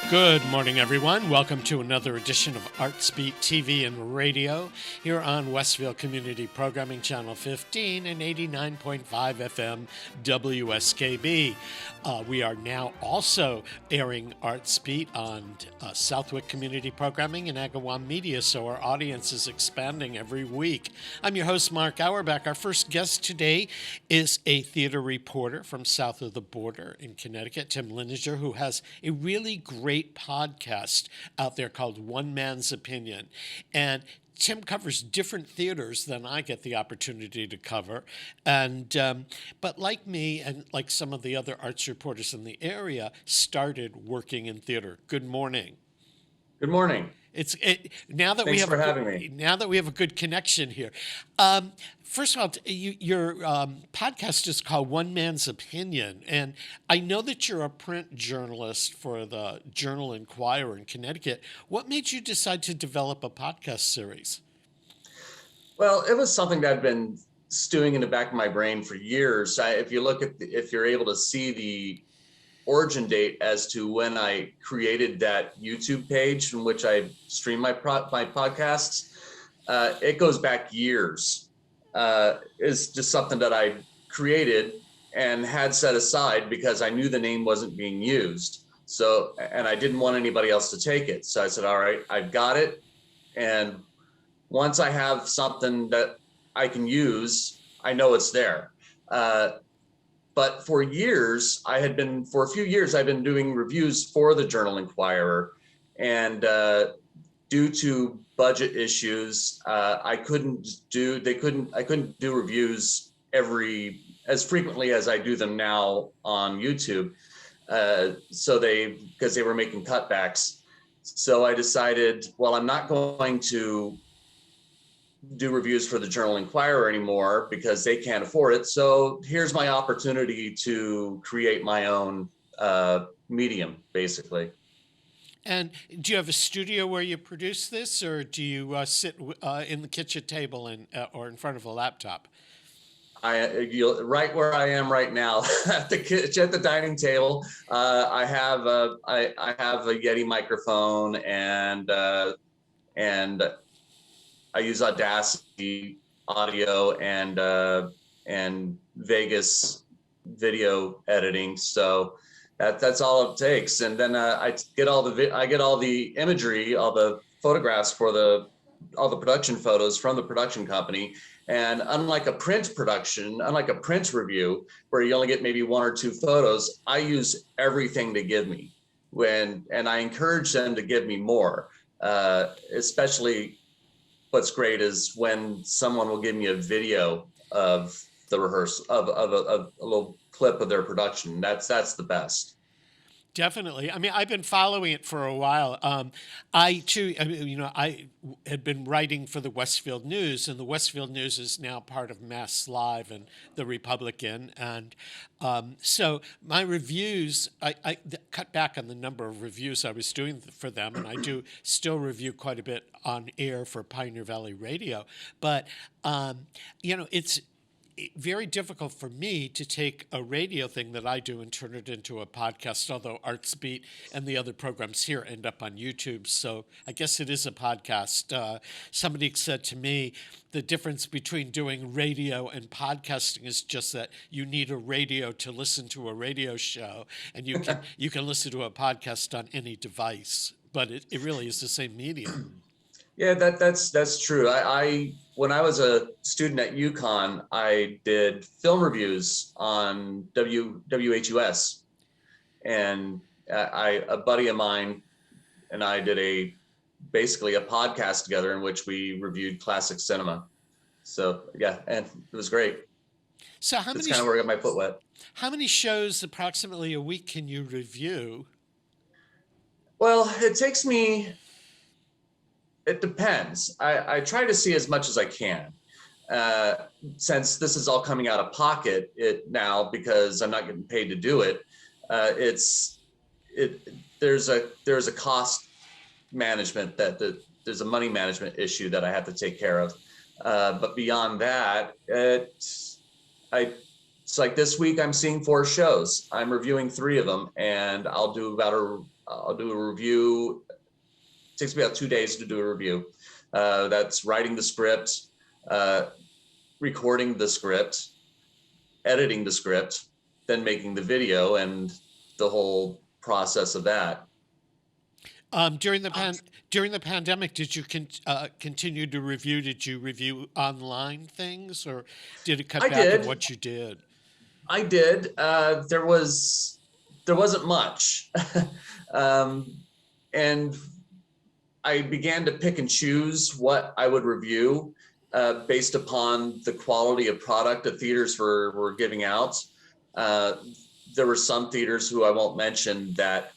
Good morning, everyone. Welcome to another edition of Artsbeat TV and Radio here on Westville Community Programming Channel 15 and 89.5 FM WSKB. We are now also airing Artsbeat on Southwick Community Programming and Agawam Media, so our audience is expanding every week. I'm your host, Mark Auerbach. Our first guest today is a theater reporter from south of the border in Connecticut, Tim Leininger, who has a really great podcast out there called One Man's Opinion. And Tim covers different theaters than I get the opportunity to cover. And but like me and like some of the other arts reporters in the area, started working in theater. Good morning. Good morning. Now that Thanks for having me. Now that we have a good connection here. First of all, your podcast is called One Man's Opinion, and I know that you're a print journalist for the Journal-Inquirer in Connecticut. What made you decide to develop a podcast series? Well, it was something that I've been stewing in the back of my brain for years. If you're able to see the origin date as to when I created that YouTube page in which I stream my podcasts, it goes back years. It's just something that I created and had set aside because I knew the name wasn't being used. So, and I didn't want anybody else to take it. So I said, all right, I've got it. And once I have something that I can use, I know it's there. But for a few years, I've been doing reviews for the Journal-Inquirer, and due to budget issues, I couldn't do reviews as frequently as I do them now on YouTube. Because they were making cutbacks. So I decided, well, I'm not going to do reviews for the Journal-Inquirer anymore because they can't afford it. So here's my opportunity to create my own medium, basically. And do you have a studio where you produce this, or do you sit in the kitchen table or in front of a laptop? Right where I am right now at the dining table. I have a Yeti microphone and I use Audacity audio and Vegas video editing. So that's all it takes. And then I get all the imagery, all the photographs for all the production photos from the production company. And unlike a print review where you only get maybe one or two photos, I use everything they give me and I encourage them to give me more. Especially what's great is when someone will give me a video of the rehearsal of a little clip of their production. That's the best. Definitely. I mean, I've been following it for a while. I had been writing for the Westfield News, and the Westfield News is now part of Mass Live and the Republican. And so my reviews, I cut back on the number of reviews I was doing for them, and I do still review quite a bit on air for Pioneer Valley Radio. But, it's very difficult for me to take a radio thing that I do and turn it into a podcast, although Artsbeat and the other programs here end up on YouTube. So I guess it is a podcast. Somebody said to me, the difference between doing radio and podcasting is just that you need a radio to listen to a radio show, and you can listen to a podcast on any device, but it really is the same medium. Yeah, that's true. I when I was a student at UConn, I did film reviews on WHUS, and a buddy of mine and I did basically a podcast together in which we reviewed classic cinema. So yeah, and it was great. So that's kind of where I got my foot wet. How many shows approximately a week can you review? Well, it takes me. It depends. I try to see as much as I can. Since this is all coming out of pocket now because I'm not getting paid to do it, there's a cost management there's a money management issue that I have to take care of. But beyond that, it's like this week I'm seeing 4 shows. I'm reviewing 3 of them, and I'll do about I'll do a review. It takes me about 2 days to do a review. That's writing the script, recording the script, editing the script, then making the video, and the whole process of that. During the pandemic, did you continue to review? Did you review online things, or did it cut I back in did. what you did? I did. There wasn't much, um, and I began to pick and choose what I would review based upon the quality of product the theaters were giving out. Uh, there were some theaters who I won't mention that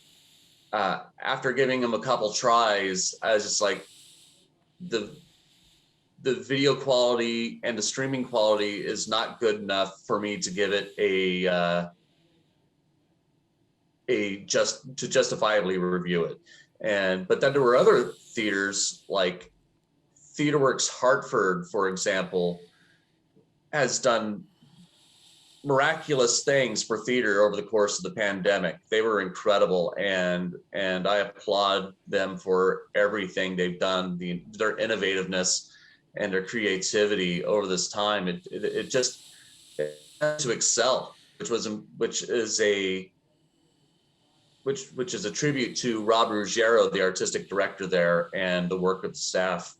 after giving them a couple tries, I was just like, the the video quality and the streaming quality is not good enough for me to give it to justifiably review it. But then there were other theaters like TheaterWorks Hartford, for example, has done miraculous things for theater over the course of the pandemic. They were incredible, and I applaud them for everything they've done, their innovativeness and their creativity over this time. It just to excel, which is a tribute to Rob Ruggiero, the artistic director there, and the work of the staff.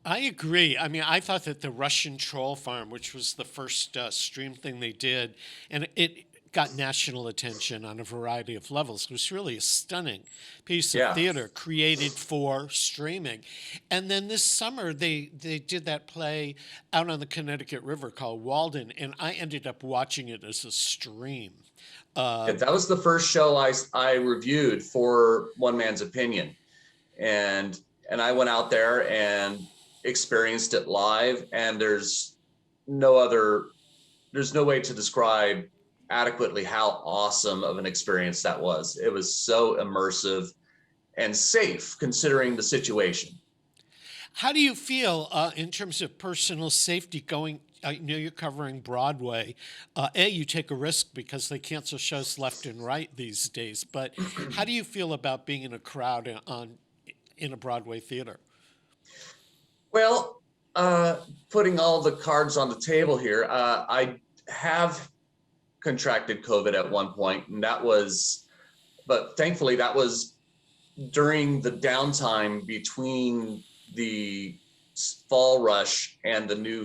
I agree. I mean, I thought that the Russian Troll Farm, which was the first stream thing they did, and it got national attention on a variety of levels. It was really a stunning piece of Yeah. theater created for streaming. And then this summer, they did that play out on the Connecticut River called Walden, and I ended up watching it as a stream. Yeah, that was the first show I reviewed for One Man's Opinion, and I went out there and experienced it live. And there's no way to describe adequately how awesome of an experience that was. It was so immersive and safe considering the situation. How do you feel in terms of personal safety going? I know you're covering Broadway. You take a risk because they cancel shows left and right these days. But how do you feel about being in a crowd in a Broadway theater? Well, putting all the cards on the table here, I have contracted COVID at one point, and but thankfully that was during the downtime between the fall rush and the new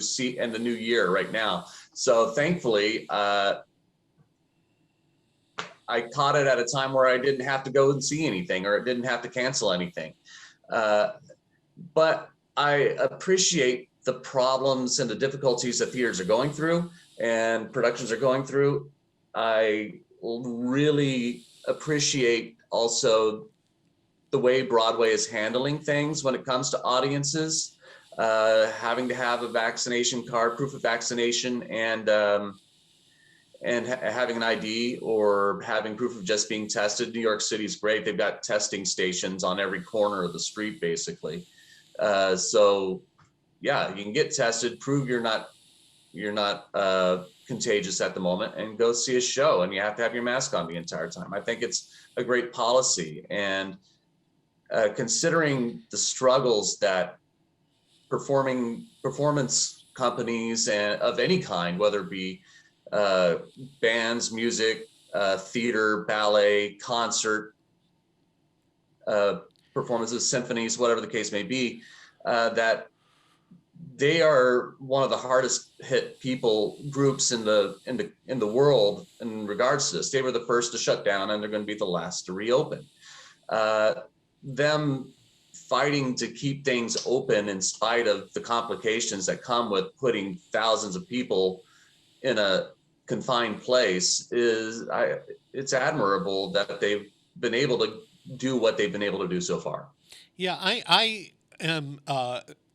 year right now. So thankfully, I caught it at a time where I didn't have to go and see anything, or it didn't have to cancel anything. But I appreciate the problems and the difficulties that theaters are going through and productions are going through. I really appreciate also the way Broadway is handling things when it comes to audiences, having to have a vaccination card, proof of vaccination, and having an ID or having proof of just being tested. New York City is great. They've got testing stations on every corner of the street, basically. So yeah, you can get tested, prove you're not contagious at the moment, and go see a show. And you have to have your mask on the entire time. I think it's a great policy. And considering the struggles that performance companies and of any kind, whether it be bands, music, theater, ballet, concert, performances, symphonies, whatever the case may be, that they are one of the hardest hit groups in the world in regards to this. They were the first to shut down, and they're going to be the last to reopen. Them fighting to keep things open in spite of the complications that come with putting thousands of people in a confined place it's admirable that they've been able to do what they've been able to do so far. Yeah, I am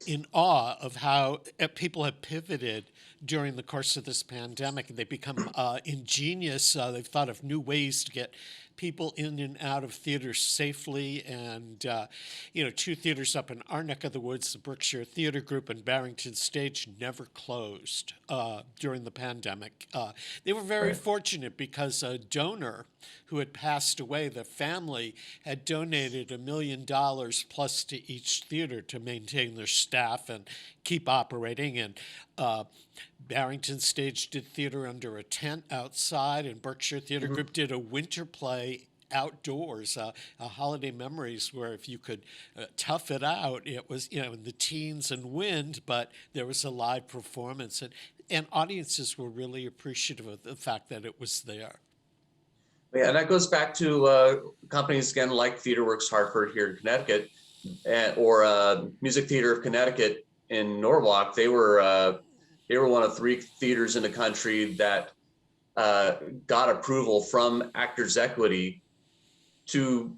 in awe of how people have pivoted during the course of this pandemic, and they've become ingenious. They've thought of new ways to get people in and out of theaters safely. And, two theaters up in our neck of the woods, the Berkshire Theater Group and Barrington Stage, never closed during the pandemic. They were very Right. fortunate because a donor who had passed away, the family had donated $1 million plus to each theater to maintain their staff and keep operating. And Barrington Stage did theater under a tent outside, and Berkshire Theater Mhm. Group did a winter play outdoors, a holiday memories where if you could tough it out, it was, in the teens and wind, but there was a live performance, and audiences were really appreciative of the fact that it was there. Yeah, and that goes back to companies again like TheaterWorks Hartford here in Connecticut, or Music Theater of Connecticut in Norwalk. They were one of 3 theaters in the country that got approval from Actors Equity to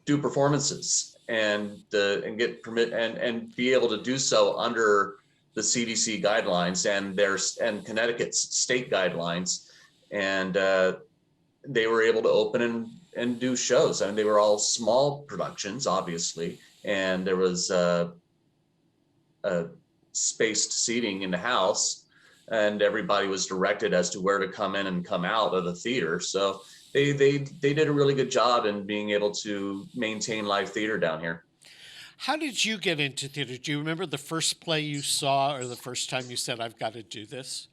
do performances and get permit and be able to do so under the CDC guidelines and Connecticut's state guidelines, and they were able to open and do shows. I mean, they were all small productions, obviously, and there was spaced seating in the house, and everybody was directed as to where to come in and come out of the theater. So they did a really good job in being able to maintain live theater down here. How did you get into theater? Do you remember the first play you saw or the first time you said, I've got to do this?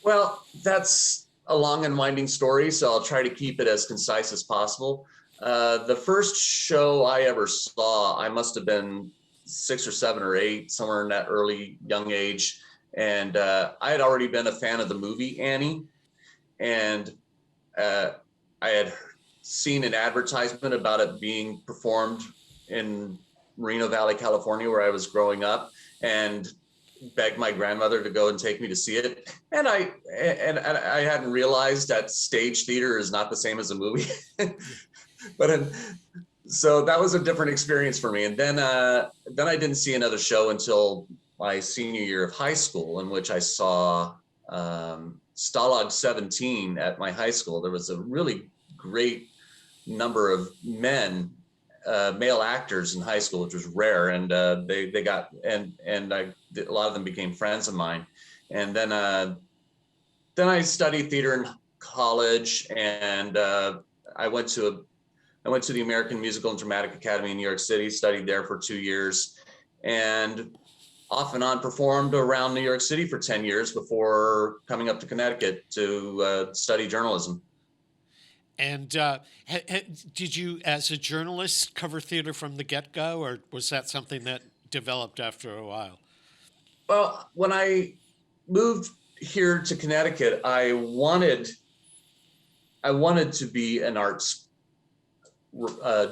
Well, that's a long and winding story, so I'll try to keep it as concise as possible. The first show I ever saw, I must have been 6 or 7 or 8, somewhere in that early young age. And I had already been a fan of the movie Annie. And I had seen an advertisement about it being performed in Moreno Valley, California, where I was growing up, and begged my grandmother to go and take me to see it. And I hadn't realized that stage theater is not the same as a movie. but So that was a different experience for me. And then I didn't see another show until my senior year of high school, in which I saw Stalag 17 at my high school. There was a really great number of male actors in high school, which was rare, and they got a lot of them became friends of mine. And then I studied theater in college, and I went to the American Musical and Dramatic Academy in New York City, studied there for 2 years, and off and on performed around New York City for 10 years before coming up to Connecticut to study journalism. And did you, as a journalist, cover theater from the get-go, or was that something that developed after a while? Well, when I moved here to Connecticut, I wanted to be an arts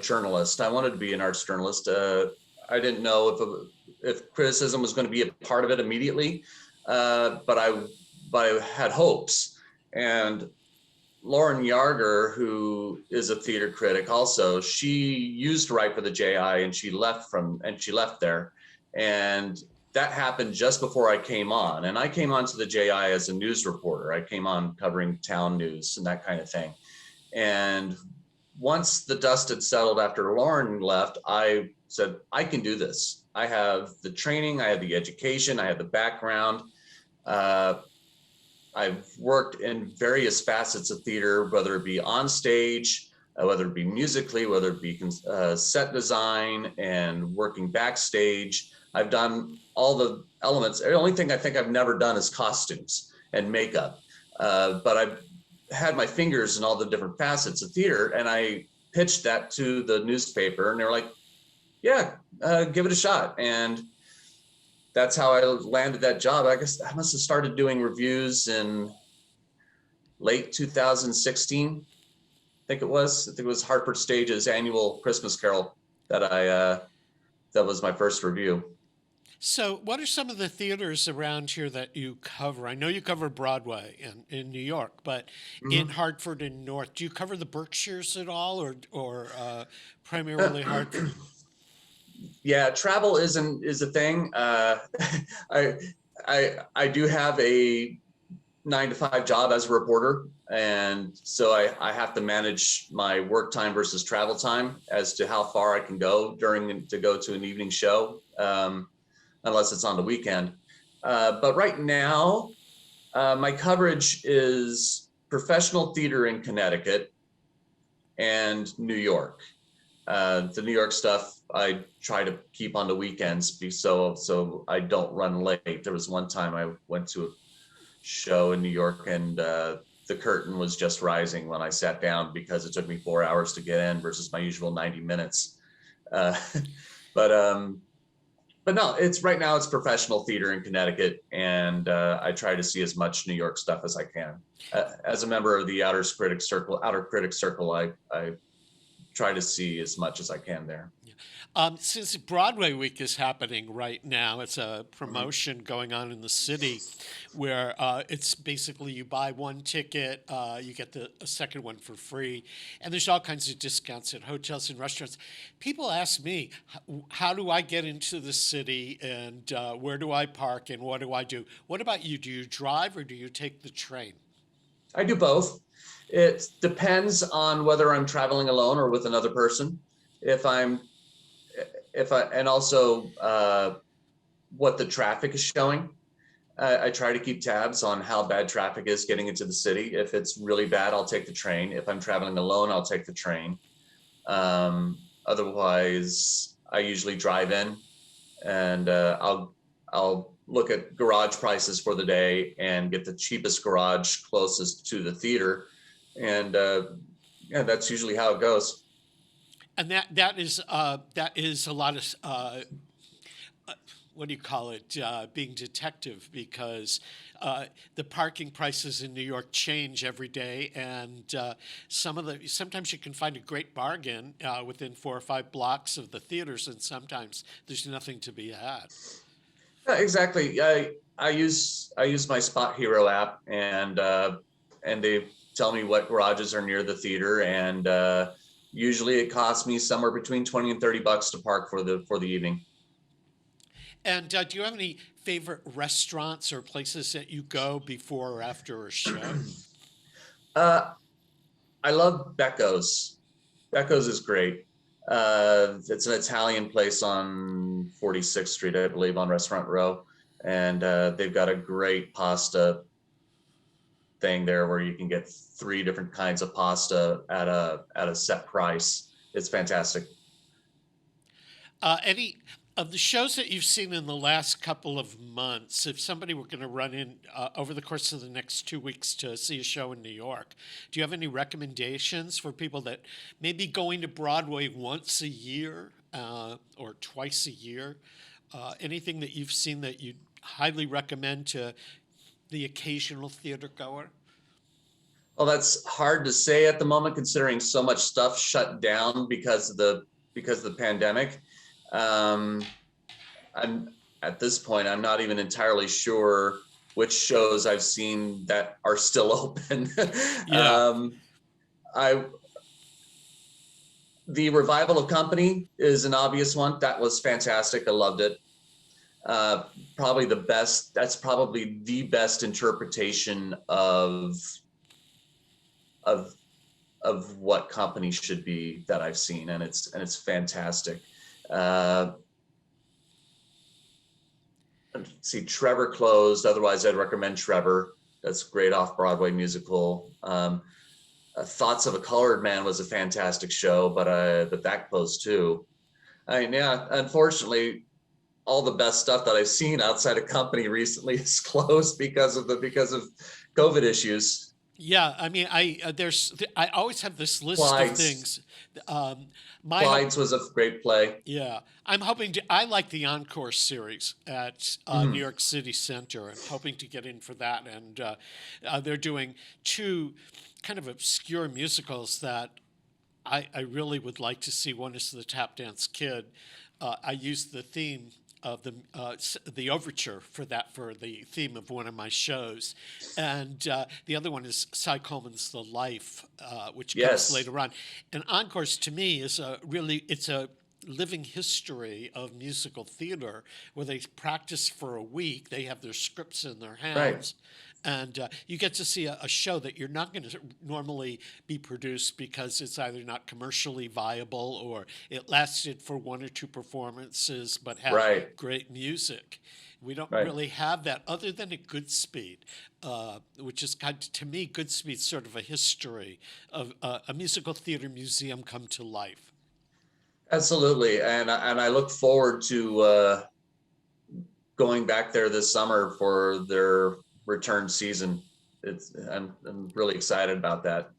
journalist. I wanted to be an arts journalist. I didn't know if criticism was going to be a part of it immediately, but I had hopes. And Lauren Yarger, who is a theater critic, also, she used to write for the JI, and she left there, and that happened just before I came on. And I came on to the JI as a news reporter. I came on covering town news and that kind of thing. And once the dust had settled after Lauren left, I said, I can do this. I have the training, I have the education, I have the background. I've worked in various facets of theater, whether it be on stage, whether it be musically, whether it be set design and working backstage. I've done all the elements. The only thing I think I've never done is costumes and makeup. But I've had my fingers in all the different facets of theater, and I pitched that to the newspaper, and they were like, yeah, give it a shot. And that's how I landed that job. I guess I must have started doing reviews in late 2016. I think it was Hartford Stage's annual Christmas Carol that was my first review. So, what are some of the theaters around here that you cover? I know you cover Broadway in New York, but in Hartford and North, do you cover the Berkshires at all, or primarily Hartford? Yeah, travel is a thing. I do have a 9 to 5 job as a reporter, and so I have to manage my work time versus travel time as to how far I can go to go to an evening show, unless it's on the weekend. But right now, my coverage is professional theater in Connecticut and New York. The New York stuff I try to keep on the weekends, so I don't run late. There was one time I went to a show in New York, and the curtain was just rising when I sat down because it took me 4 hours to get in versus my usual 90 minutes. Uh, but but no, it's right now it's professional theater in Connecticut, and I try to see as much New York stuff as I can. As a member of the Outer Critics Circle, I try to see as much as I can there. Since Broadway Week is happening right now, it's a Mhm. promotion going on in the city where it's basically you buy one ticket, you get a second one for free, and there's all kinds of discounts at hotels and restaurants. People ask me, how do I get into the city and where do I park and what do I do? What about you? Do you drive or do you take the train? I do both. It depends on whether I'm traveling alone or with another person. If I'm if I and also what the traffic is showing. I try to keep tabs on how bad traffic is getting into the city. If it's really bad, I'll take the train. If I'm traveling alone, I'll take the train. Otherwise, I usually drive in, and I'll look at garage prices for the day and get the cheapest garage closest to the theater, and yeah, that's usually how it goes. And that is a lot of what do you call it, being detective because the parking prices in New York change every day, and sometimes you can find a great bargain within 4 or 5 blocks of the theaters, and sometimes there's nothing to be had. Yeah, exactly. I use my Spot Hero app, and they tell me what garages are near the theater, and usually it costs me somewhere between 20 and $30 to park for the evening. And do you have any favorite restaurants or places that you go before or after a show? uh, I love Becco's. Becco's is great. It's an Italian place on 46th Street, I believe, on Restaurant Row, and they've got a great pasta thing there where you can get 3 different kinds of pasta at a set price. It's fantastic. Any of the shows that you've seen in the last couple of months, if somebody were going to run in over the course of the next 2 weeks to see a show in New York, do you have any recommendations for people that may be going to Broadway once a year or twice a year? Anything that you've seen that you'd highly recommend to the occasional theater goer? Well, that's hard to say at the moment, considering so much stuff shut down because of the pandemic. Um, I'm at this point, I'm not even entirely sure which shows I've seen that are still open. Yeah. um, I The revival of Company is an obvious one. That was fantastic. I loved it. Uh, Probably the best. That's probably the best interpretation of what Company should be that I've seen, and it's fantastic. Uh, See, Trevor closed. Otherwise, I'd recommend Trevor. That's a great off Broadway musical. Thoughts of a Colored Man was a fantastic show, but that closed too. I mean, yeah, unfortunately, all the best stuff that I've seen outside of Company recently is closed because of COVID issues. Yeah, I mean, I always have this list of Clyde's things. Um, my hope Clyde's was a great play. Yeah, I'm hoping to. I like the Encore series at New Mhm. York City Center. I'm hoping to get in for that, and they're doing two kind of obscure musicals that I really would like to see. One is the Tap Dance Kid. I used the theme of the overture for that for the theme of one of my shows, and the other one is Cy Coleman's The Life, which comes Yes, later on. And Encores to me is it's a living history of musical theater where they practice for a week. They have their scripts in their right. hands, And you get to see a show that you're not going to normally be produced because it's either not commercially viable or it lasted for one or two performances but had Right, great music. We don't right. really have that other than at Goodspeed, which is kind to me, Goodspeed's sort of a history of a musical theater museum come to life. Absolutely. And I look forward to going back there this summer for their return season. I'm really excited about that.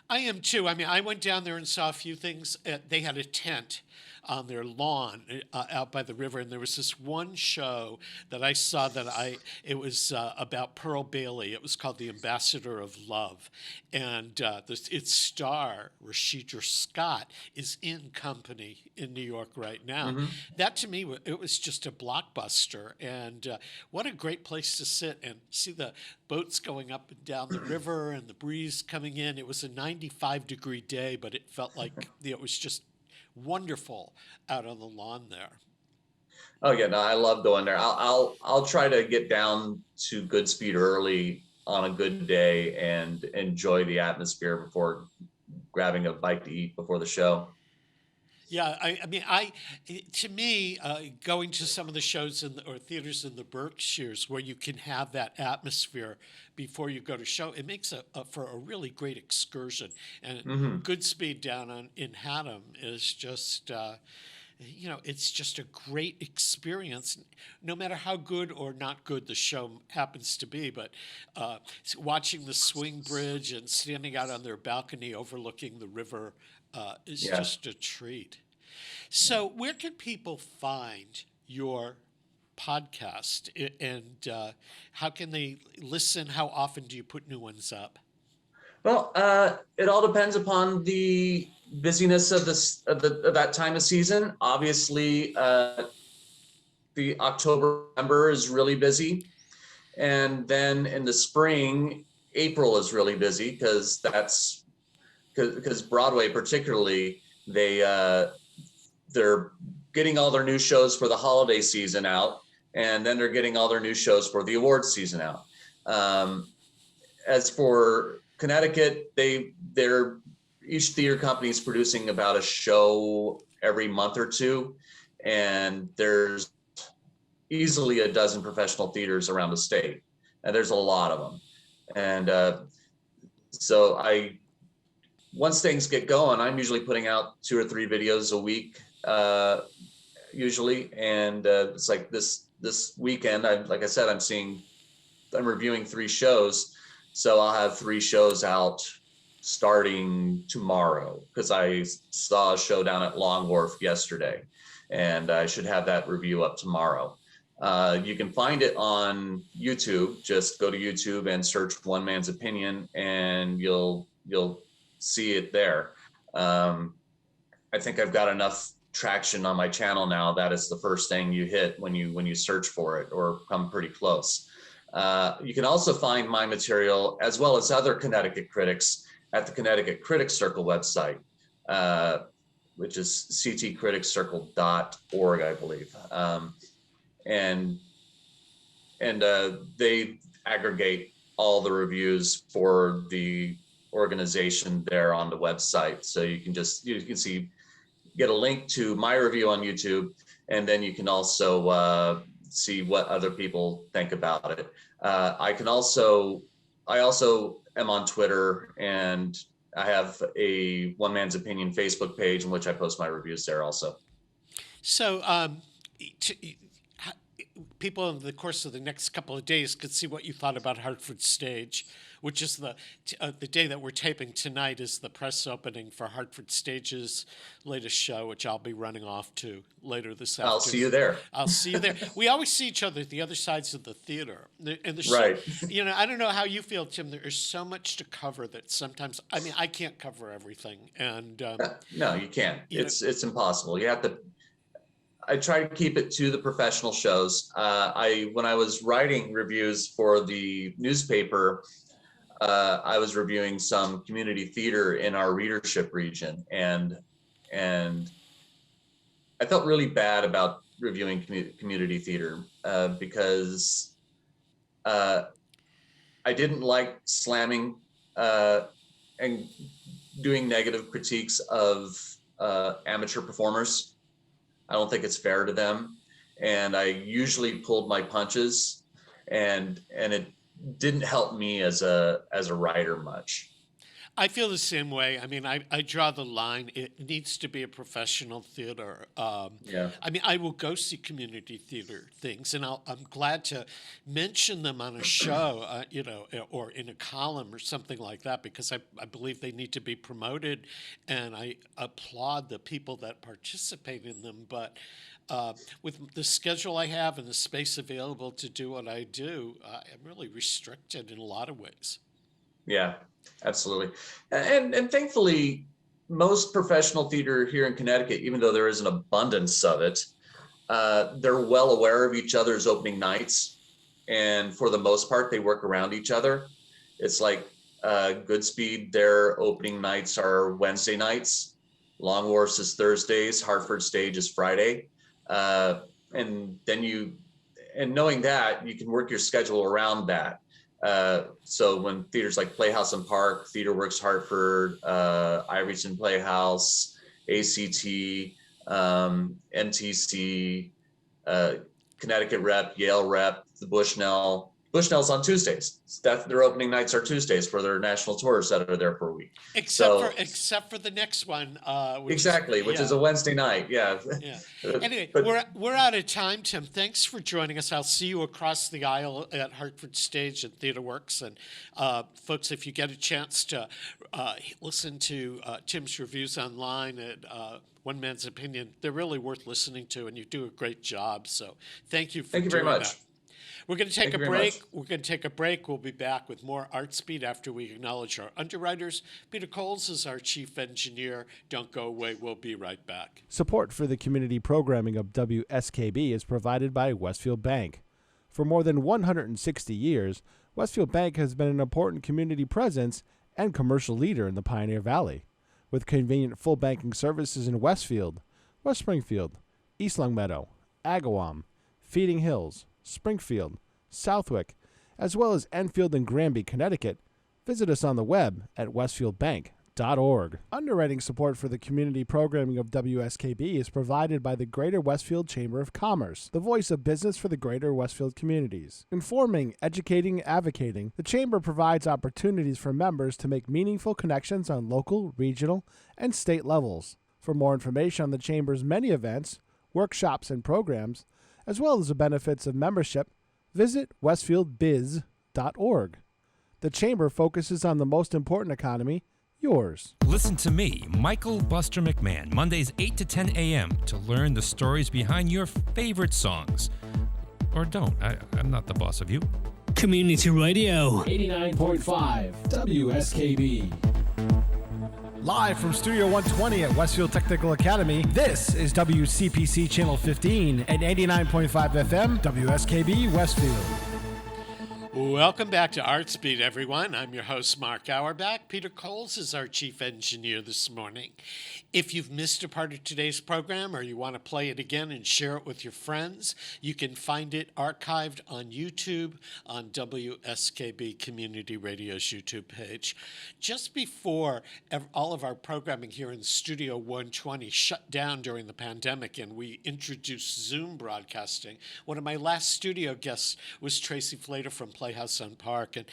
I am too. I mean, I went down there and saw a few things. They had a tent on their lawn out by the river, and there was this one show that I saw it was about Pearl Bailey. It was called The Ambassador of Love, and its star Rashida Scott is in company in New York right now. Hmm. That to me, it was just a blockbuster, and what a great place to sit and see the boats going up and down the river and the breeze coming in. It was a 95-degree day, but it felt like it was just wonderful out on the lawn there. Oh yeah, no, I love going there. I'll try to get down to Goodspeed early on a good day and enjoy the atmosphere before grabbing a bite to eat before the show. Yeah, I mean, to me, going to some of the shows or theaters in the Berkshires where you can have that atmosphere before you go to show, it makes for a really great excursion. And Hmm. Goodspeed down in Haddam is just, it's just a great experience, no matter how good or not good the show happens to be. But watching the swing bridge and standing out on their balcony overlooking the river is Yeah. just a treat. So, where can people find your podcast, and how can they listen? How often do you put new ones up? Well, it all depends upon the busyness of of that time of season. Obviously, the October November is really busy, and then in the spring, April is really busy because Broadway particularly they're getting all their new shows for the holiday season out, and then they're getting all their new shows for the awards season out. Um, as for Connecticut, they're each theater company is producing about a show every month or two, and there's easily a dozen professional theaters around the state, and there's a lot of them. And so I once things get going, I'm usually putting out 2 or 3 videos a week, usually, and it's like this weekend. Like I said, I'm reviewing 3 shows, so I'll have 3 shows out starting tomorrow because I saw a show down at Long Wharf yesterday, and I should have that review up tomorrow. You can find it on YouTube. Just go to YouTube and search One Man's Opinion, and you'll see it there. Um, I think I've got enough traction on my channel now that it's the first thing you hit when you search for it or come pretty close. You can also find my material as well as other Connecticut critics at the Connecticut Critics Circle website, which is ctcriticscircle.org, I believe. And they aggregate all the reviews for the organization there on the website. So you can see, get a link to my review on YouTube, and then you can also see what other people think about it. I also am on Twitter, and I have a One Man's Opinion Facebook page in which I post my reviews there also. So, to, people in the course of the next couple of days could see what you thought about Hartford Stage, which is the day that we're taping tonight is the press opening for Hartford Stage's latest show, which I'll be running off to later this I'll see afternoon. you there. I'll see you there. We always see each other at the other sides of the theater, and there's Right. I don't know how you feel, Tim. There is so much to cover that sometimes, I mean, I can't cover everything, and No, you can't. you know, It's impossible. You have to. I try to keep it to the professional shows. When I was writing reviews for the newspaper, I was reviewing some community theater in our readership region, and I felt really bad about reviewing community theater because I didn't like slamming and doing negative critiques of amateur performers. I don't think it's fair to them, and I usually pulled my punches, and it didn't help me as a writer much. I feel the same way. I mean, I draw the line. It needs to be a professional theater. Yeah, I mean, I will go see community theater things, and I'm glad to mention them on a show, or in a column or something like that, because I believe they need to be promoted, and I applaud the people that participate in them. But with the schedule I have and the space available to do what I do, I'm really restricted in a lot of ways. yeah, absolutely. And thankfully, most professional theater here in Connecticut, even though there is an abundance of it, they're well aware of each other's opening nights, and for the most part, they work around each other. It's like Goodspeed, their opening nights are Wednesday nights. Long Wharf's is Thursdays. Hartford Stage is Friday. And then and knowing that, you can work your schedule around that. So when theaters like Playhouse and Park, Theater Works Hartford, Ivyson Playhouse, ACT, MTC, Connecticut Rep, Yale Rep, the Bushnell. Bushnell's on Tuesdays. Their opening nights are Tuesdays for their national tours that are there for a week. Except for the next one, which is a Wednesday night. Yeah. Yeah. Anyway, But we're out of time, Tim. Thanks for joining us. I'll see you across the aisle at Hartford Stage and Theater Works. And folks, if you get a chance to listen to Tim's reviews online at One Man's Opinion, they're really worth listening to, and you do a great job. So thank you for thank you very doing much. that. We're going to take Thank a you very break. much. We're going to take a break. We'll be back with more Artsbeat after we acknowledge our underwriters. Peter Coles is our chief engineer. Don't go away. We'll be right back. Support for the community programming of WSKB is provided by Westfield Bank. For more than 160 years, Westfield Bank has been an important community presence and commercial leader in the Pioneer Valley. With convenient full banking services in Westfield, West Springfield, East Longmeadow, Agawam, Feeding Hills, Springfield, Southwick, as well as Enfield and Granby, Connecticut, visit us on the web at westfieldbank.org. Underwriting support for the community programming of WSKB is provided by the Greater Westfield Chamber of Commerce, the voice of business for the Greater Westfield communities. Informing, educating, advocating, the Chamber provides opportunities for members to make meaningful connections on local, regional, and state levels. For more information on the Chamber's many events, workshops, and programs, as well as the benefits of membership, visit westfieldbiz.org. The Chamber focuses on the most important economy, yours. Listen to me, Michael Buster McMahon, Mondays 8 to 10 a.m. to learn the stories behind your favorite songs. Or don't. I'm not the boss of you. Community Radio. 89.5 WSKB. Live from Studio 120 at Westfield Technical Academy, this is WCPC Channel 15 and 89.5 FM, WSKB Westfield. Welcome back to Artsbeat, everyone. I'm your host, Mark Auerbach. Peter Coles is our chief engineer this morning. If you've missed a part of today's program or you want to play it again and share it with your friends, you can find it archived on YouTube on WSKB Community Radio's YouTube page. Just before all of our programming here in Studio 120 shut down during the pandemic and we introduced Zoom broadcasting, one of my last studio guests was Tracy Flater from Playhouse on Park. And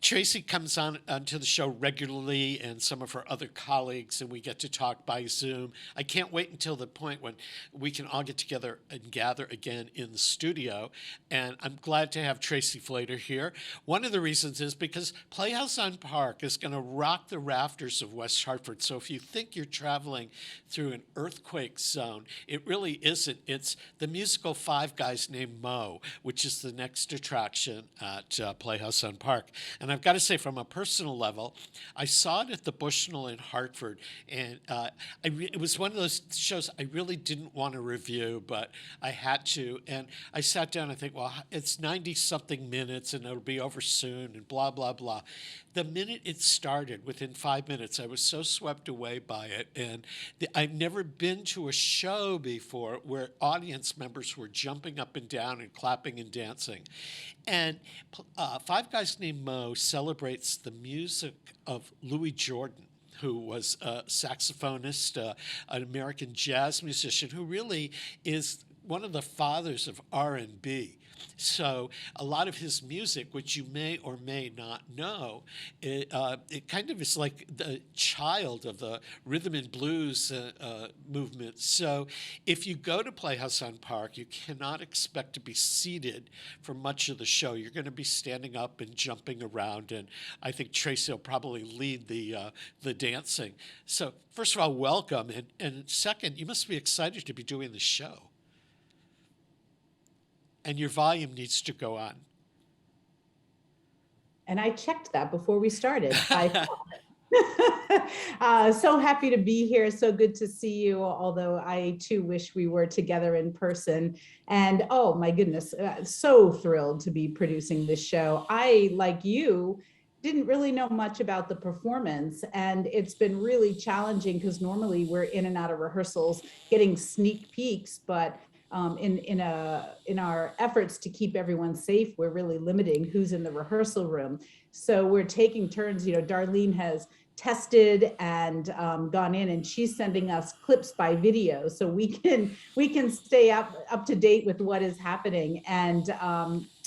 Tracy comes onto the show regularly, and some of her other colleagues, and we get to talk by Zoom. I can't wait until the point when we can all get together and gather again in the studio, and I'm glad to have Tracy Flater here. One of the reasons is because Playhouse on Park is going to rock the rafters of West Hartford, so if you think you're traveling through an earthquake zone, it really isn't. It's the musical Five Guys Named Mo, which is the next attraction at Playhouse on Park. And And I've got to say, from a personal level, I saw it at the Bushnell in Hartford, and it was one of those shows I really didn't want to review, but I had to. And I sat down and think, well, it's 90 something minutes and it'll be over soon and blah, blah, blah. The minute it started, within 5 minutes, I was so swept away by it. And I've never been to a show before where audience members were jumping up and down and clapping and dancing. And Five Guys Named Mo celebrates the music of Louis Jordan, who was a saxophonist, an American jazz musician, who really is one of the fathers of R&B. So a lot of his music, which you may or may not know, it kind of is like the child of the rhythm and blues movement. So if you go to Playhouse on Park, you cannot expect to be seated for much of the show. You're going to be standing up and jumping around, and I think Tracy will probably lead the dancing. So first of all, welcome, and second, you must be excited to be doing the show. And your volume needs to go on. And I checked that before we started. So happy to be here. So good to see you. Although I too wish we were together in person. And oh my goodness, so thrilled to be producing this show. I, like you, didn't really know much about the performance, and it's been really challenging because normally we're in and out of rehearsals getting sneak peeks, but in our efforts to keep everyone safe, we're really limiting who's in the rehearsal room. So we're taking turns. Darlene has tested and gone in, and she's sending us clips by video so we can stay up to date with what is happening. And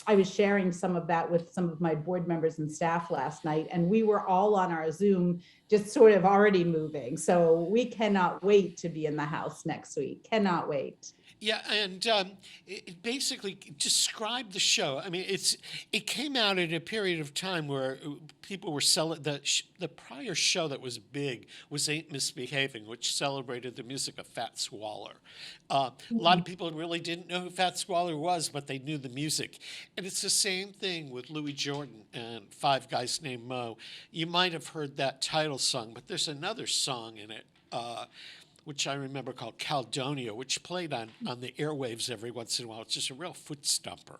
I was sharing some of that with some of my board members and staff last night, and we were all on our Zoom, just sort of already moving. So we cannot wait to be in the house next week. Cannot wait. Yeah, and it basically describe the show. I mean, it came out at a period of time where people were selling the prior show that was big was Ain't Misbehaving, which celebrated the music of Fat Swaller. A lot of people really didn't know who Fat Swaller was, but they knew the music. And it's the same thing with Louis Jordan and Five Guys Named Mo. You might have heard that title song, but there's another song in it, which I remember called Caledonia, which played on the airwaves every once in a while. It's just a real foot stomper.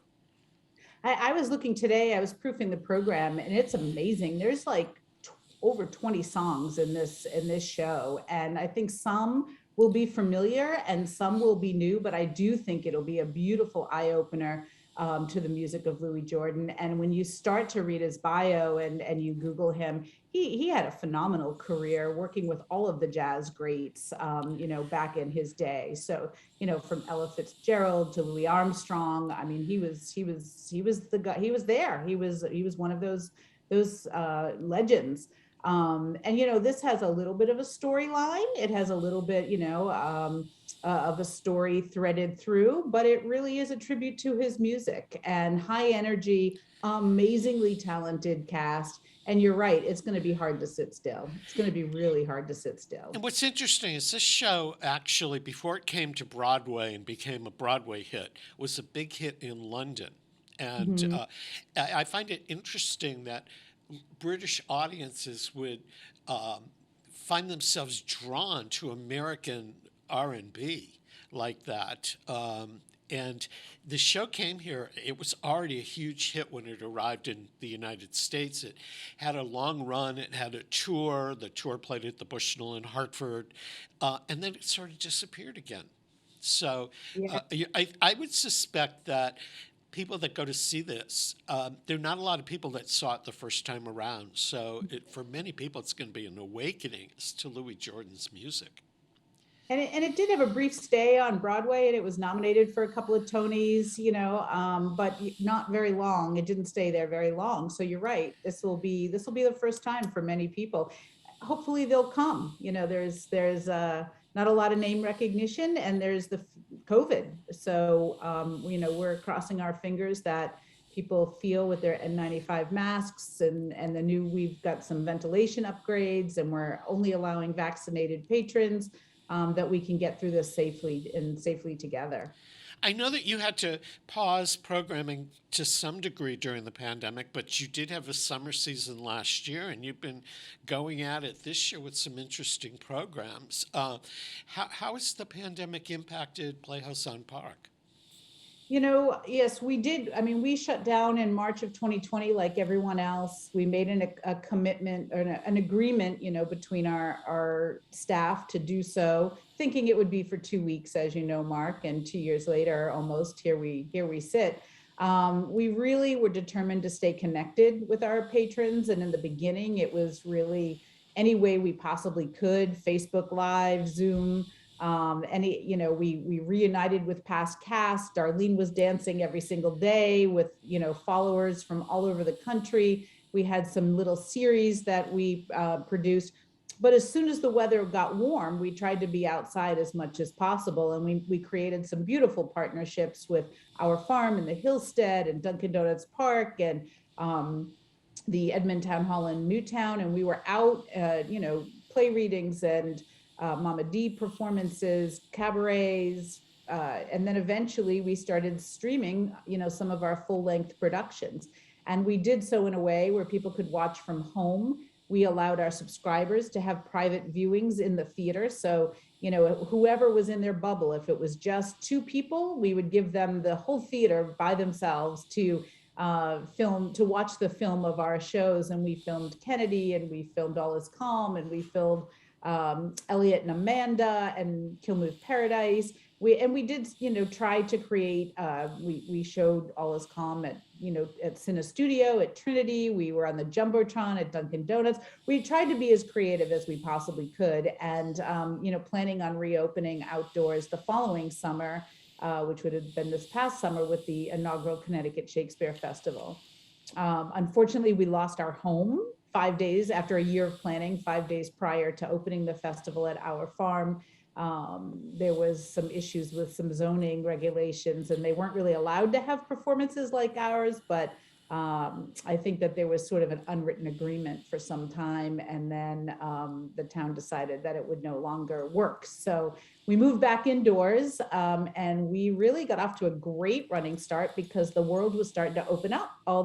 I was looking today, I was proofing the program, and it's amazing. There's like over 20 songs in this show, and I think some will be familiar and some will be new, but I do think it'll be a beautiful eye-opener to the music of Louis Jordan. And when you start to read his bio and you Google him, he had a phenomenal career working with all of the jazz greats, back in his day. So, from Ella Fitzgerald to Louis Armstrong. I mean, he was the guy. He was there. He was one of those legends. And this has a little bit of a storyline. It has a little bit, of a story threaded through, but it really is a tribute to his music and high energy, amazingly talented cast. And you're right, it's going to be hard to sit still. It's going to be really hard to sit still. And what's interesting is this show actually, before it came to Broadway and became a Broadway hit, was a big hit in London. And I find it interesting that British audiences would find themselves drawn to American R&B like that. And the show came here, it was already a huge hit when it arrived in the United States. It had a long run, it had a tour. The tour played at the Bushnell in Hartford, and then it sort of disappeared again. So I would suspect that people that go to see this, there are not a lot of people that saw it the first time around. So for many people, it's going to be an awakening to Louis Jordan's music. And it did have a brief stay on Broadway, and it was nominated for a couple of Tonys, but not very long. It didn't stay there very long. So you're right. This will be the first time for many people. Hopefully they'll come. There's not a lot of name recognition, and there's the COVID. So we're crossing our fingers that people feel with their N95 masks, and we've got some ventilation upgrades, and we're only allowing vaccinated patrons. That we can get through this safely together. I know that you had to pause programming to some degree during the pandemic, but you did have a summer season last year, and you've been going at it this year with some interesting programs. How has the pandemic impacted Playhouse on Park? Yes, we did. I mean, we shut down in March of 2020, like everyone else. We made a commitment or an agreement, between our staff to do so, thinking it would be for 2 weeks, as you know, Mark. And 2 years later, almost here we sit. We really were determined to stay connected with our patrons, and in the beginning, it was really any way we possibly could: Facebook Live, Zoom. We reunited with past cast. Darlene was dancing every single day with, followers from all over the country. We had some little series that we produced. But as soon as the weather got warm, we tried to be outside as much as possible. And we created some beautiful partnerships with our farm in the Hillstead and Dunkin' Donuts Park and the Edmond Town Hall in Newtown. And we were out, play readings and Mama D performances, cabarets, and then eventually we started streaming, some of our full-length productions. And we did so in a way where people could watch from home. We allowed our subscribers to have private viewings in the theater. So, whoever was in their bubble, if it was just 2 people, we would give them the whole theater by themselves to watch the film of our shows. And we filmed Kennedy, and we filmed All Is Calm, and we filmed Elliot and Amanda and Kill Move Paradise. We did, try to create, we showed All Is Calm at Cine Studio, at Trinity. We were on the Jumbotron at Dunkin' Donuts. We tried to be as creative as we possibly could, and, planning on reopening outdoors the following summer, which would have been this past summer with the inaugural Connecticut Shakespeare Festival. Unfortunately, we lost our home 5 days after a year of planning, 5 days prior to opening the festival at our farm. There was some issues with some zoning regulations, and they weren't really allowed to have performances like ours, but I think that there was sort of an unwritten agreement for some time, and then the town decided that it would no longer work. So we moved back indoors, and we really got off to a great running start because the world was starting to open up. All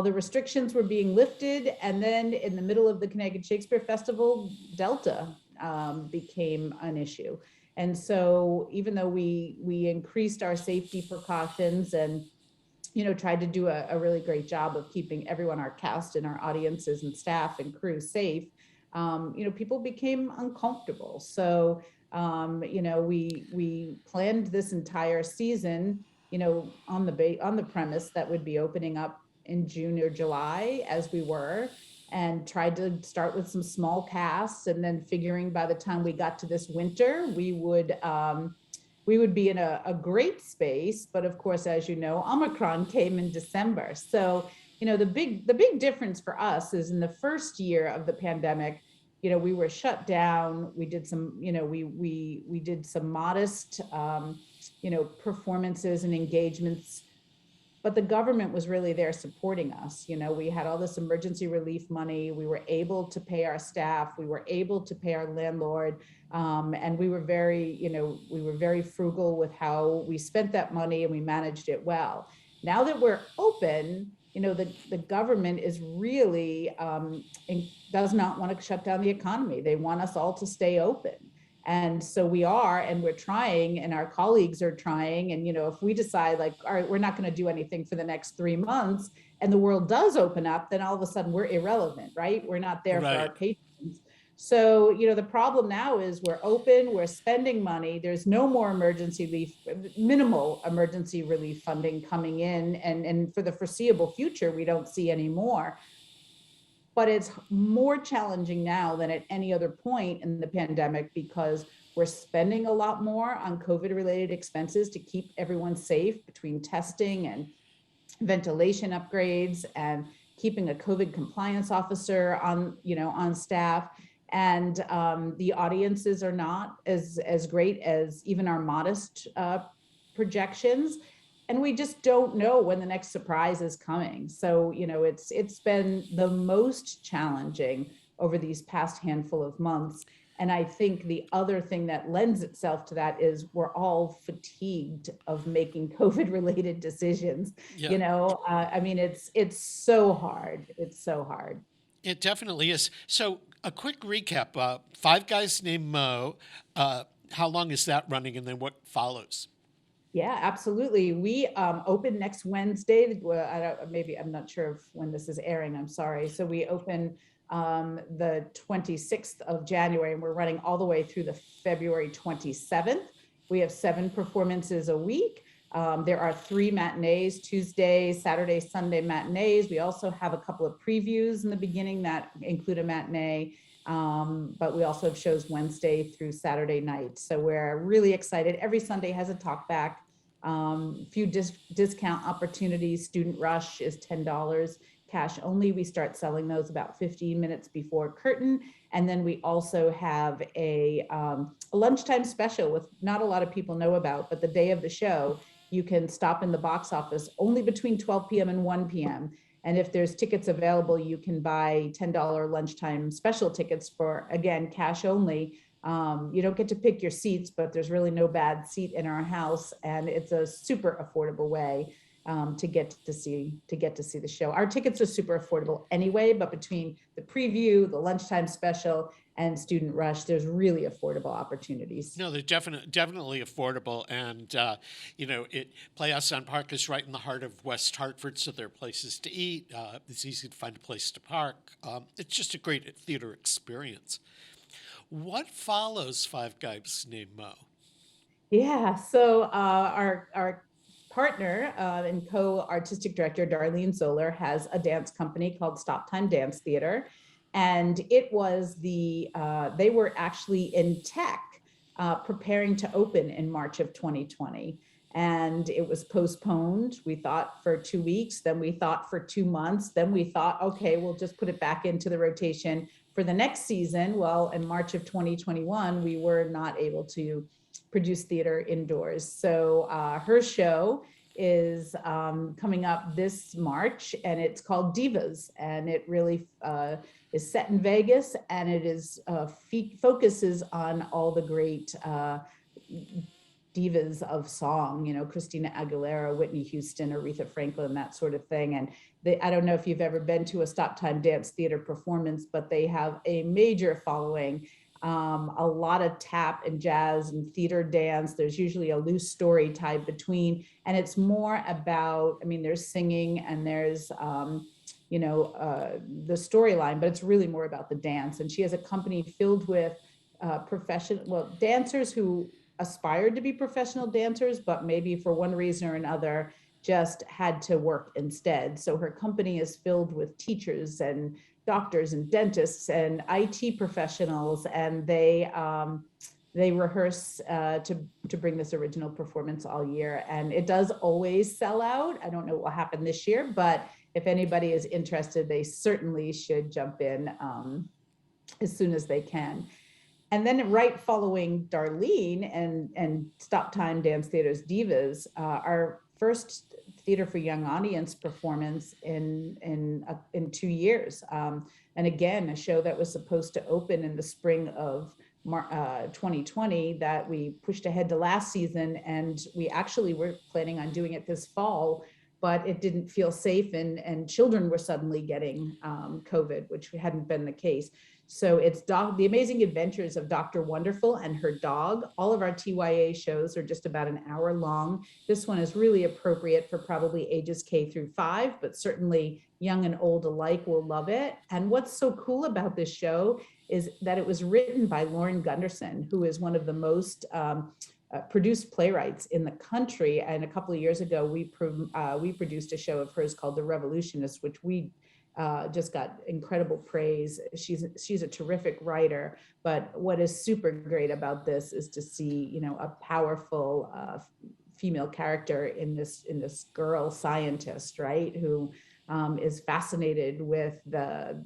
the restrictions were being lifted, and then in the middle of the Connecticut Shakespeare Festival, Delta became an issue. And so even though we increased our safety precautions and tried to do a really great job of keeping everyone, our cast and our audiences and staff and crew safe, people became uncomfortable. So we planned this entire season, on the premise that would be opening up in June or July, as we were, and tried to start with some small casts, and then figuring by the time we got to this winter, we would be in a great space. But of course, as you know, Omicron came in December. So, the big difference for us is in the first year of the pandemic, we were shut down. We did some, we did some modest, performances and engagements, but the government was really there supporting us. We had all this emergency relief money. We were able to pay our staff. We were able to pay our landlord. And we were very frugal with how we spent that money, and we managed it well. Now that we're open, the government is really does not want to shut down the economy. They want us all to stay open. And so we are, and we're trying, and our colleagues are trying. And, if we decide like, all right, we're not going to do anything for the next 3 months, and the world does open up, then all of a sudden we're irrelevant, right? We're not there Right. for our patrons. So, the problem now is we're open, we're spending money. There's no more minimal emergency relief funding coming in. And for the foreseeable future, we don't see any more. But it's more challenging now than at any other point in the pandemic, because we're spending a lot more on COVID-related expenses to keep everyone safe, between testing and ventilation upgrades and keeping a COVID compliance officer on staff. And the audiences are not as great as even our modest projections. And we just don't know when the next surprise is coming. So, it's been the most challenging over these past handful of months. And I think the other thing that lends itself to that is we're all fatigued of making COVID related decisions. Yeah. You know, I mean, it's so hard. It's so hard. It definitely is. So, a quick recap: Five Guys Named Mo. How long is that running, and then what follows? Yeah, absolutely. We open next Wednesday. Well, maybe I'm not sure if when this is airing. I'm sorry. So we open the 26th of January, and we're running all the way through the February 27th. We have 7 performances a week. There are 3 matinees: Tuesday, Saturday, Sunday matinees. We also have a couple of previews in the beginning that include a matinee. But we also have shows Wednesday through Saturday night. So we're really excited. Every Sunday has a talk back, few discount opportunities. Student Rush is $10, cash only. We start selling those about 15 minutes before curtain. And then we also have a lunchtime special with not a lot of people know about, but the day of the show, you can stop in the box office only between 12 p.m. and 1 p.m. And if there's tickets available, you can buy $10 lunchtime special tickets for, again, cash only. You don't get to pick your seats, but there's really no bad seat in our house. And it's a super affordable way to get to see the show. Our tickets are super affordable anyway, but between the preview, the lunchtime special, and Student Rush, there's really affordable opportunities. No, they're definitely affordable, and Playhouse on Park is right in the heart of West Hartford, so there are places to eat. It's easy to find a place to park. It's just a great theater experience. What follows Five Guys Named Mo? Yeah, so our partner and co-artistic director, Darlene Zoller, has a dance company called Stop Time Dance Theater. And it was they were actually in tech preparing to open in March of 2020. And it was postponed. We thought for 2 weeks, then we thought for 2 months, then we thought, okay, we'll just put it back into the rotation for the next season. Well, in March of 2021, we were not able to produce theater indoors. So her show is coming up this March, and it's called Divas, and it really is set in Vegas, and it is focuses on all the great divas of song, you know, Christina Aguilera, Whitney Houston, Aretha Franklin, that sort of thing. And I don't know if you've ever been to a Stop Time Dance Theater performance, but they have a major following. A lot of tap and jazz and theater dance. There's usually a loose story tied between, and it's more about, I mean, there's singing and there's, the storyline, but it's really more about the dance. And she has a company filled with dancers who aspired to be professional dancers, but maybe for one reason or another, just had to work instead. So her company is filled with teachers and doctors and dentists and IT professionals, and they rehearse to bring this original performance all year. And it does always sell out. I don't know what will happen this year, but if anybody is interested, they certainly should jump in as soon as they can. And then right following Darlene and Stop Time Dance Theater's Divas, our first theater for young audience performance in 2 years. And again, a show that was supposed to open in the spring of 2020 that we pushed ahead to last season. And we actually were planning on doing it this fall, but it didn't feel safe, and children were suddenly getting COVID, which hadn't been the case. So it's The Amazing Adventures of Dr. Wonderful and Her Dog. All of our TYA shows are just about an hour long. This one is really appropriate for probably ages K through 5, but certainly young and old alike will love it. And what's so cool about this show is that it was written by Lauren Gunderson, who is one of the most produced playwrights in the country. And a couple of years ago, we produced a show of hers called The Revolutionists, which we just got incredible praise. She's a terrific writer, but what is super great about this is to see, a powerful female character in this girl scientist, right, who is fascinated with the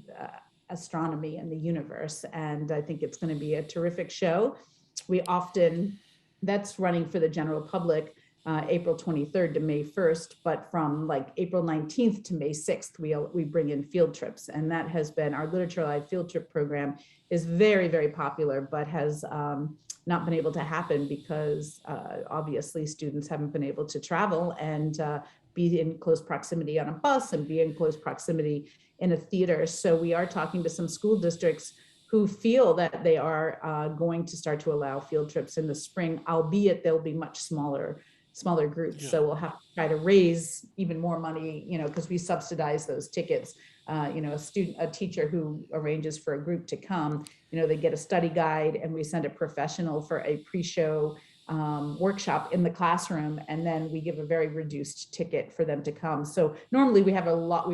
astronomy and the universe. And I think it's going to be a terrific show. That's running for the general public April 23rd to May 1st, but from like April 19th to May 6th, we bring in field trips. And that has been our Literature Live field trip program is very, very popular, but has not been able to happen because obviously students haven't been able to travel and be in close proximity on a bus and be in close proximity in a theater. So we are talking to some school districts who feel that they are going to start to allow field trips in the spring, albeit they'll be much smaller groups. Yeah. So we'll have to try to raise even more money, because we subsidize those tickets. A teacher who arranges for a group to come, they get a study guide and we send a professional for a pre-show workshop in the classroom, and then we give a very reduced ticket for them to come. So normally we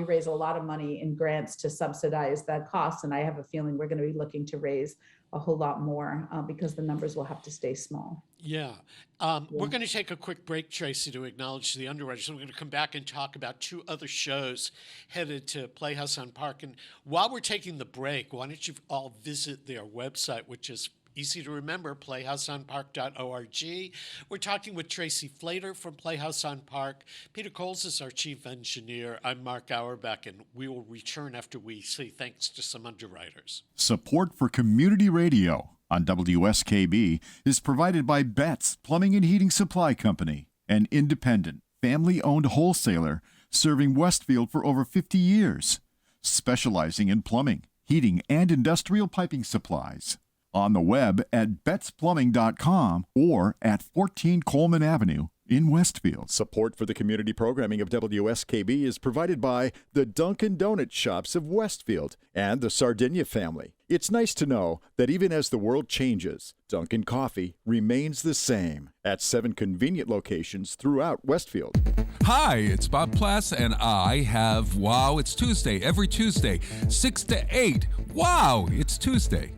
raise a lot of money in grants to subsidize that cost, and I have a feeling we're going to be looking to raise a whole lot more because the numbers will have to stay small. Yeah. We're going to take a quick break, Tracy, to acknowledge the underwriters. We're going to come back and talk about two other shows headed to Playhouse on Park. And while we're taking the break, why don't you all visit their website, which is easy to remember, playhouseonpark.org. We're talking with Tracy Flater from Playhouse on Park. Peter Coles is our chief engineer. I'm Mark Auerbach, and we will return after we say thanks to some underwriters. Support for community radio on WSKB is provided by Betts Plumbing and Heating Supply Company, an independent, family-owned wholesaler serving Westfield for over 50 years, specializing in plumbing, heating, and industrial piping supplies. On the web at bettsplumbing.com or at 14 Coleman Avenue in Westfield. Support for the community programming of WSKB is provided by the Dunkin' Donut Shops of Westfield and the Sardinia family. It's nice to know that even as the world changes, Dunkin' Coffee remains the same at 7 convenient locations throughout Westfield. Hi, it's Bob Plass, and I have Wow, It's Tuesday every Tuesday, 6 to 8. Wow, it's Tuesday.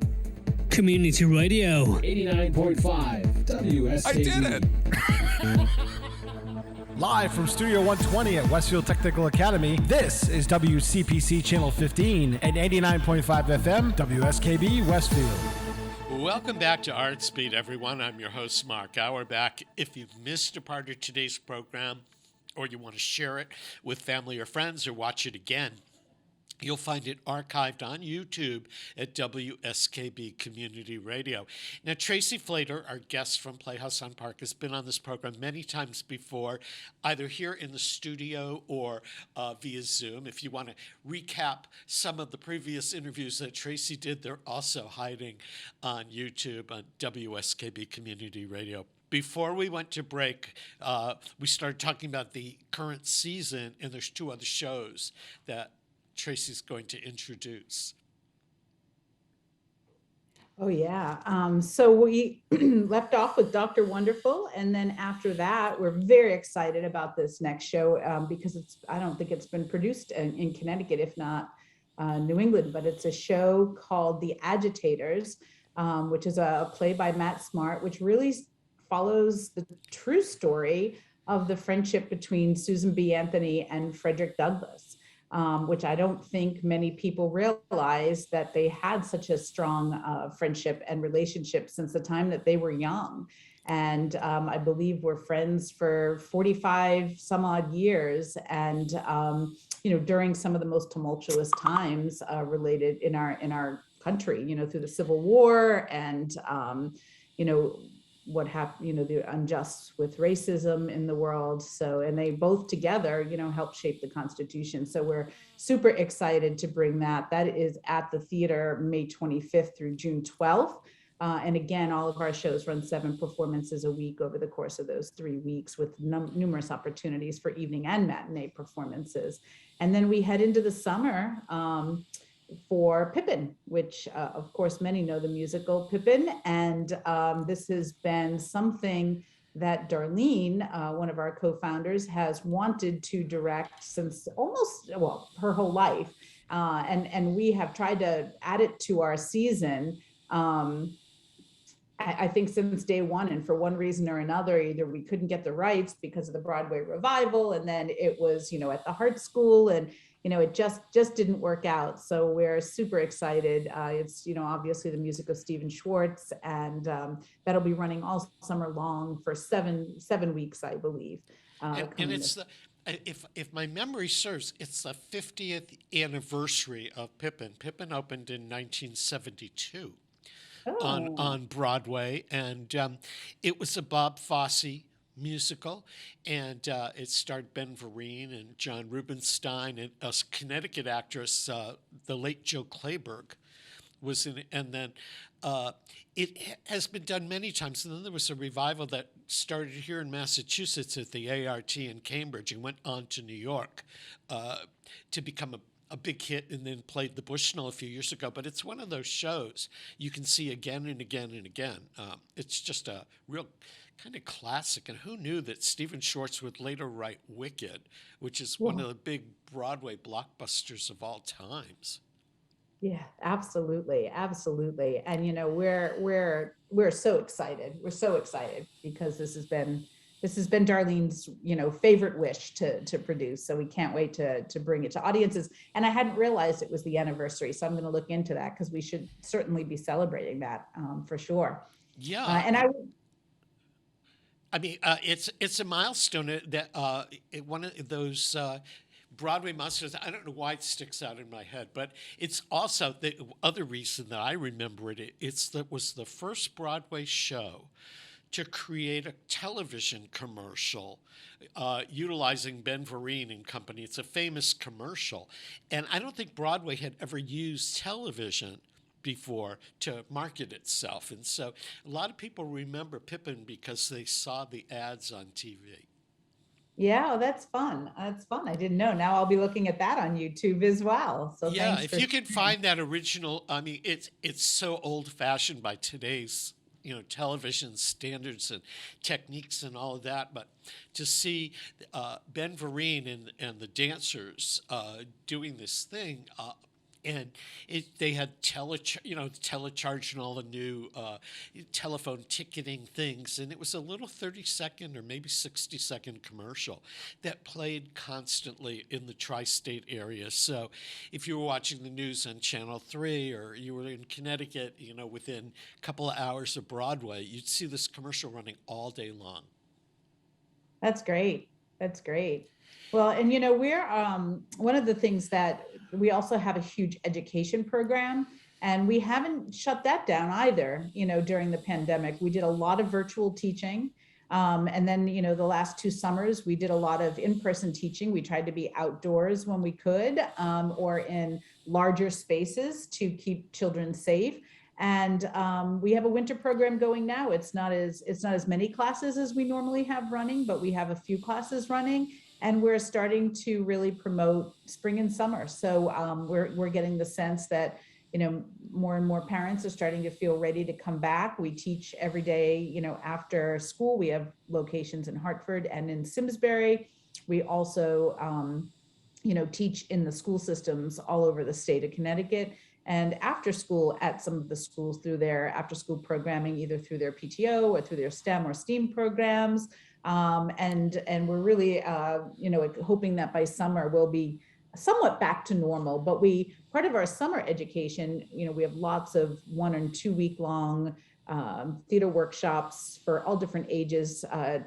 Community Radio. 89.5 WSKB. I did it! Live from Studio 120 at Westfield Technical Academy, this is WCPC Channel 15 and 89.5 FM, WSKB Westfield. Welcome back to Artsbeat, everyone. I'm your host, Mark Auerbach. If you've missed a part of today's program, or you want to share it with family or friends or watch it again, you'll find it archived on YouTube at WSKB Community Radio. Now, Tracy Flater, our guest from Playhouse on Park, has been on this program many times before, either here in the studio or via Zoom. If you want to recap some of the previous interviews that Tracy did, they're also hiding on YouTube on WSKB Community Radio. Before we went to break, we started talking about the current season, and there's two other shows that Tracy's going to introduce. Oh, yeah. So we left off with Dr. Wonderful. And then after that, we're very excited about this next show because I don't think it's been produced in Connecticut, if not New England, but it's a show called The Agitators, which is a play by Matt Smart, which really follows the true story of the friendship between Susan B. Anthony and Frederick Douglass. Which I don't think many people realize that they had such a strong friendship and relationship since the time that they were young. And I believe we're friends for 45 some odd years. And, during some of the most tumultuous times related in our country, through the Civil War and, what happened, the unjust with racism in the world. So, and they both together, helped shape the Constitution. So we're super excited to bring that. That is at the theater May 25th through June 12th. And again, all of our shows run 7 performances a week over the course of those 3 weeks with numerous opportunities for evening and matinee performances. And then we head into the summer for Pippin, which of course many know the musical Pippin. And this has been something that Darlene, one of our co-founders, has wanted to direct since her whole life. And we have tried to add it to our season I think since day one, and for one reason or another, either we couldn't get the rights because of the Broadway revival, and then it was, at the Hart School, and it just didn't work out. So we're super excited. It's obviously the music of Stephen Schwartz, and that'll be running all summer long for seven weeks, I believe. And it's if my memory serves, it's the 50th anniversary of Pippin. Pippin opened in 1972. On Broadway, and it was a Bob Fosse musical, and it starred Ben Vereen and John Rubinstein, and a Connecticut actress, the late Joe Clayburgh, was in it. And then it has been done many times. And then there was a revival that started here in Massachusetts at the ART in Cambridge and went on to New York to become a big hit, and then played the Bushnell a few years ago. But it's one of those shows you can see again and again and again. It's just a real kind of classic. And who knew that Stephen Schwartz would later write Wicked, which is one of the big Broadway blockbusters of all times. Yeah, absolutely. Absolutely. And, we're so excited. We're so excited because this has been Darlene's, favorite wish to produce. So we can't wait to bring it to audiences. And I hadn't realized it was the anniversary. So I'm going to look into that, because we should certainly be celebrating that for sure. Yeah. And it's a milestone that one of those Broadway milestones. I don't know why it sticks out in my head, but it's also the other reason that I remember it. Was the first Broadway show to create a television commercial utilizing Ben Vereen and company. It's a famous commercial. And I don't think Broadway had ever used television before to market itself. And so a lot of people remember Pippin because they saw the ads on TV. Yeah, that's fun. That's fun. I didn't know. Now I'll be looking at that on YouTube as well. So yeah, thanks if you can find that original, it's so old-fashioned by today's television standards and techniques and all of that, but to see Ben Vereen and the dancers doing this thing, and they had telecharge and all the new telephone ticketing things, and it was a little 30-second or maybe 60-second commercial that played constantly in the tri-state area. So if you were watching the news on Channel 3 or you were in Connecticut, within a couple of hours of Broadway, you'd see this commercial running all day long. That's great. That's great. Well, and we're one of the things that we also have a huge education program, and we haven't shut that down either. During the pandemic, we did a lot of virtual teaching. And then, the last 2 summers, we did a lot of in-person teaching. We tried to be outdoors when we could, or in larger spaces to keep children safe. And we have a winter program going now. It's not as many classes as we normally have running, but we have a few classes running. And we're starting to really promote spring and summer. So we're getting the sense that, more and more parents are starting to feel ready to come back. We teach every day, after school. We have locations in Hartford and in Simsbury. We also, teach in the school systems all over the state of Connecticut, and after school at some of the schools through their after school programming, either through their PTO or through their STEM or STEAM programs. And we're really, hoping that by summer we'll be somewhat back to normal. But part of our summer education, we have lots of 1 and 2 week long theater workshops for all different ages,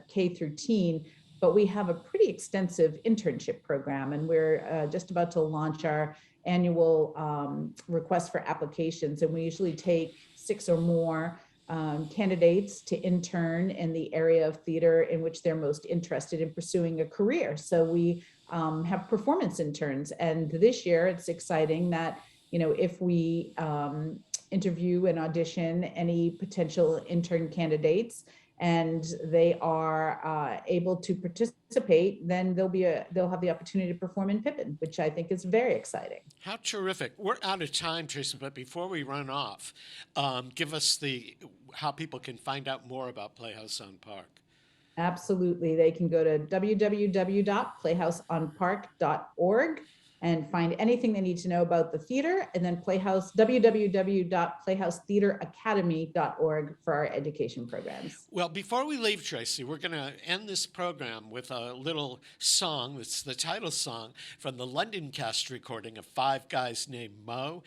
K through teen. But we have a pretty extensive internship program, and we're just about to launch our annual request for applications. And we usually take 6 or more candidates to intern in the area of theater in which they're most interested in pursuing a career. So we have performance interns, and this year it's exciting that if we interview and audition any potential intern candidates and they are able to participate, then they'll have the opportunity to perform in Pippin, which I think is very exciting. How terrific. We're out of time, Tracy, but before we run off, give us how people can find out more about Playhouse on Park. Absolutely. They can go to www.playhouseonpark.org, and find anything they need to know about the theater, and then Playhouse, www.playhousetheateracademy.org for our education programs. Well, before we leave, Tracy, we're going to end this program with a little song. It's the title song from the London cast recording of Five Guys Named Mo.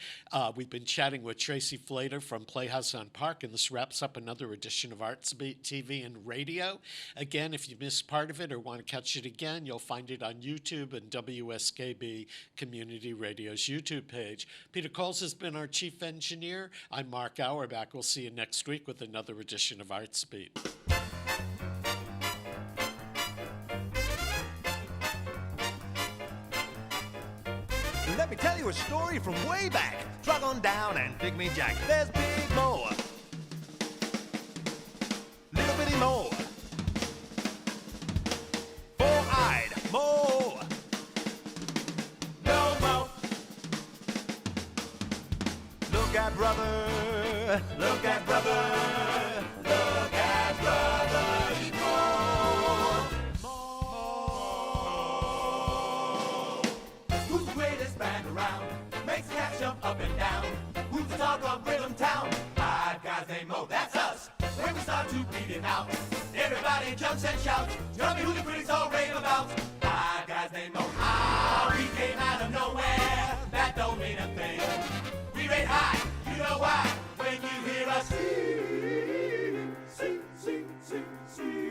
We've been chatting with Tracy Flater from Playhouse on Park, and this wraps up another edition of Artsbeat TV and Radio. Again, if you missed part of it or want to catch it again, you'll find it on YouTube and WSKB Community Radio's YouTube page. Peter Coles has been our chief engineer. I'm Mark Auerbach. We'll see you next week with another edition of Artsbeat. Let me tell you a story from way back. Truck on down and Pygmy Jack. There's Big Mo, little bitty Mo, four-eyed Mo, no Mo. Look at brother, look at brother, look at brother Mo. Who's the greatest band around? Makes cats jump up and down. Who's the talk of Rhythm Town? Five guys named Mo, that's us. When we start to beat it out, everybody jumps and shouts. Tell me who the critics all rave about. Five guys named Mo. Ah, we came out of nowhere. That don't mean a thing. We rate high, you know why? When you hear us sing, sing, sing, sing, sing.